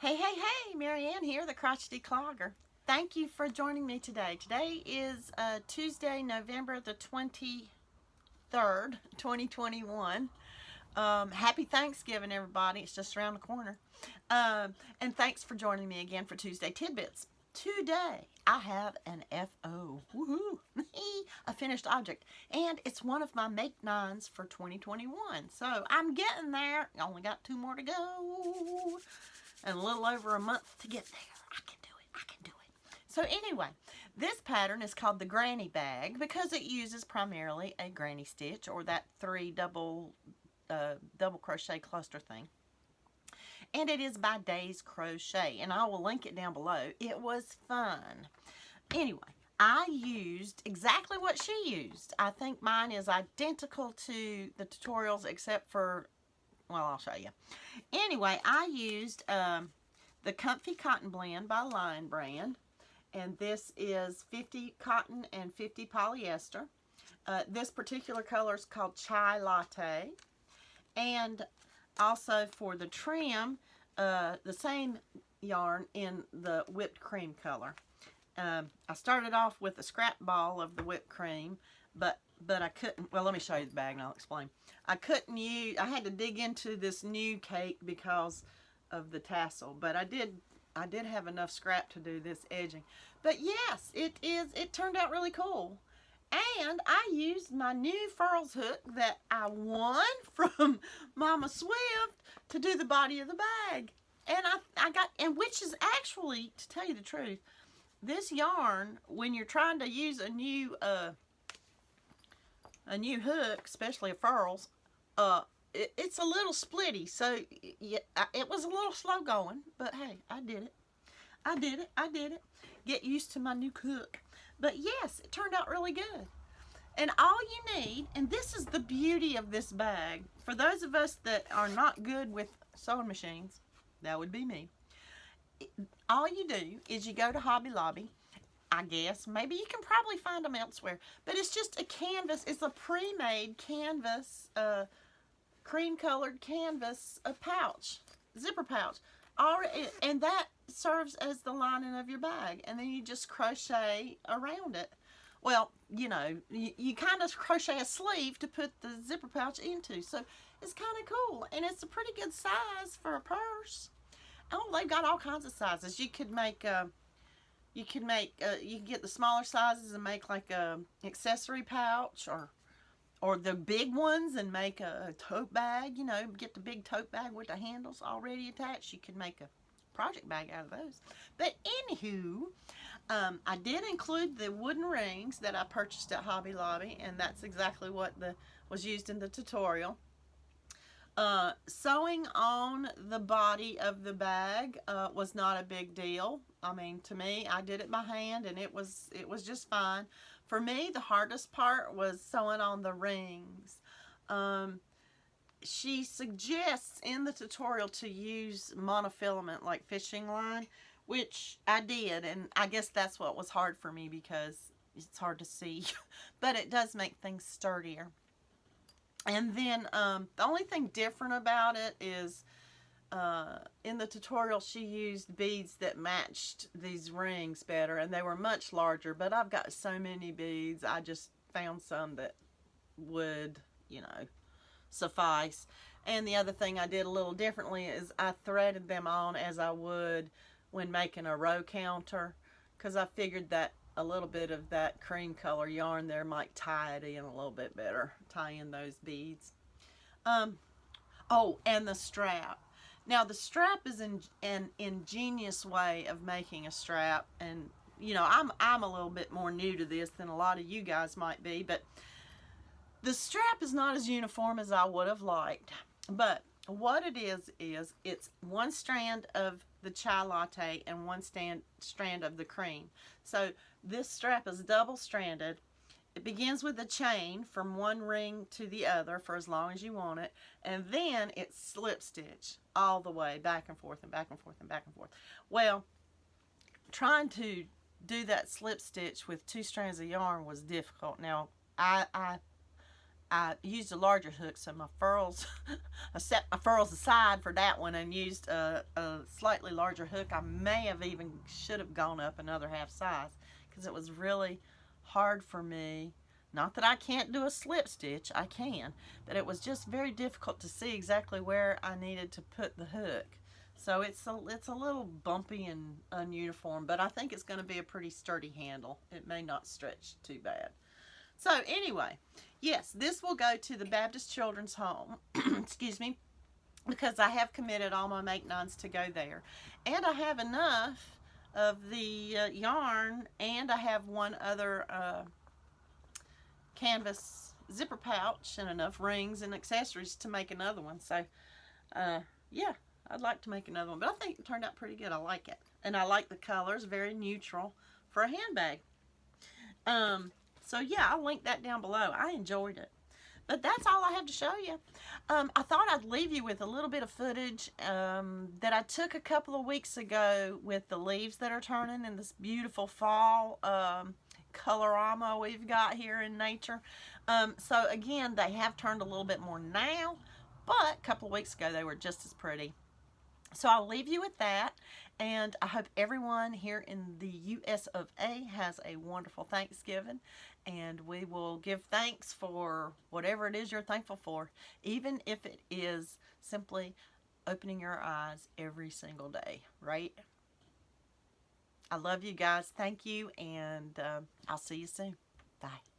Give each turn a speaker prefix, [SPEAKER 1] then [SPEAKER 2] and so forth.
[SPEAKER 1] Hey, hey, hey, Marieanne here, the Crochety Clogger. Thank you for joining me today. Today is Tuesday, November the 23rd, 2021. Happy Thanksgiving, everybody. It's just around the corner. And thanks for joining me again for Tuesday Tidbits. Today, I have an FO. Woohoo! A finished object. And it's one of my Make 9s for 2021. So I'm getting there. Only got 2 more to go. And a little over a month to get there. I can do it. I can do it. So anyway, this pattern is called the granny bag because it uses primarily a granny stitch or that 3 double crochet cluster thing. And it is by Days Crochet, and I will link it down below. It was fun. Anyway, I used exactly what she used. I think mine is identical to the tutorials except for, well, I'll show you. Anyway, I used the Comfy Cotton Blend by Lion Brand, and this is 50 cotton and 50 polyester. This particular color is called Chai Latte, and also for the trim, the same yarn in the whipped cream color. I started off with a scrap ball of the whipped cream, but I couldn't, well, let me show you the bag and I'll explain. I had to dig into this new cake because of the tassel, but I did have enough scrap to do this edging. But yes, it turned out really cool. And I used my new furls hook that I won from Mama Swift to do the body of the bag. And which is actually, to tell you the truth, this yarn, when you're trying to use a new hook, especially a furls, it's a little splitty. So yeah, it was a little slow going, but hey, I did it. I did it. Get used to my new hook. But yes, it turned out really good. And all you need, and this is the beauty of this bag, for those of us that are not good with sewing machines, that would be me. All you do is you go to Hobby Lobby, I guess. Maybe you can probably find them elsewhere. But it's just a canvas. It's a pre-made canvas, cream-colored canvas pouch, zipper pouch. And that serves as the lining of your bag. And then you just crochet around it. Well, you know, you kind of crochet a sleeve to put the zipper pouch into. So it's kind of cool. And it's a pretty good size for a purse. Oh, they've got all kinds of sizes. You can get the smaller sizes and make like a accessory pouch, or the big ones and make a tote bag. You know, get the big tote bag with the handles already attached. You can make a project bag out of those. But anywho, I did include the wooden rings that I purchased at Hobby Lobby, and that's exactly what was used in the tutorial. Sewing on the body of the bag was not a big deal. I mean, to me, I did it by hand, and it was just fine. For me, the hardest part was sewing on the rings. She suggests in the tutorial to use monofilament like fishing line, which I did, and I guess that's what was hard for me because it's hard to see, but it does make things sturdier. And then the only thing different about it is in the tutorial she used beads that matched these rings better, and they were much larger, but I've got so many beads, I just found some that would, you know, suffice. And the other thing I did a little differently is I threaded them on as I would when making a row counter, because I figured that a little bit of that cream color yarn there might tie it in a little bit better, tie in those beads. Oh, and the strap. Now the strap is an ingenious way of making a strap, and you know, I'm a little bit more new to this than a lot of you guys might be, but the strap is not as uniform as I would have liked. But what it is it's one strand of the chai latte and one strand of the cream. So this strap is double stranded. It begins with a chain from one ring to the other for as long as you want it, and then it's slip stitch all the way back and forth and back and forth and back and forth. Well, trying to do that slip stitch with 2 strands of yarn was difficult. Now I I used a larger hook, so my furls, I set my furls aside for that one and used a slightly larger hook. I may have even should have gone up another half size because it was really hard for me. Not that I can't do a slip stitch, I can, but it was just very difficult to see exactly where I needed to put the hook. So it's a little bumpy and ununiform, but I think it's going to be a pretty sturdy handle. It may not stretch too bad. So anyway, yes, this will go to the Baptist Children's Home, excuse me, because I have committed all my make-nines to go there. And I have enough of the yarn, and I have one other canvas zipper pouch and enough rings and accessories to make another one. So yeah, I'd like to make another one, but I think it turned out pretty good. I like it, and I like the colors, very neutral for a handbag. So yeah, I'll link that down below. I enjoyed it. But that's all I have to show you. I thought I'd leave you with a little bit of footage that I took a couple of weeks ago with the leaves that are turning in this beautiful fall colorama we've got here in nature. So again, they have turned a little bit more now, but a couple of weeks ago they were just as pretty. So I'll leave you with that, and I hope everyone here in the US of A has a wonderful Thanksgiving, and we will give thanks for whatever it is you're thankful for, even if it is simply opening your eyes every single day, right? I love you guys. Thank you, and I'll see you soon. Bye.